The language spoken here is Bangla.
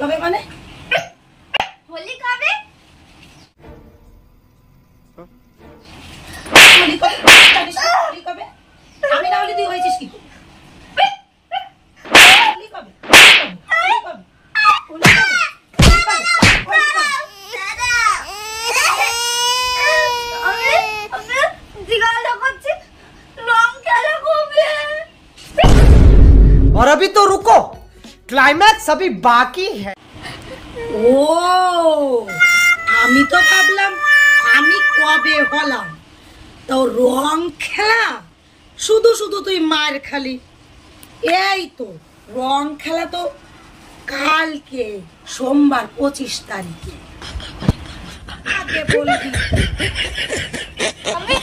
কবে মানে? হোলি কবে? হোলি কবে? হোলি কবে? আমি না হলে তুই হয়েছিস কি? হোলি কবে? হোলি কবে? হোলি কবে? और अभी तो रुको, क्लाइमैक्स अभी बाकी है। ও আমি তো ভাবলাম আমি কবে হলাম, তো রং খেলা শুধু শুধু তুই মার খালি। এই তো রং খেলা তো কালকে সোমবার 25 তারিখে। আগে বলবি। আমি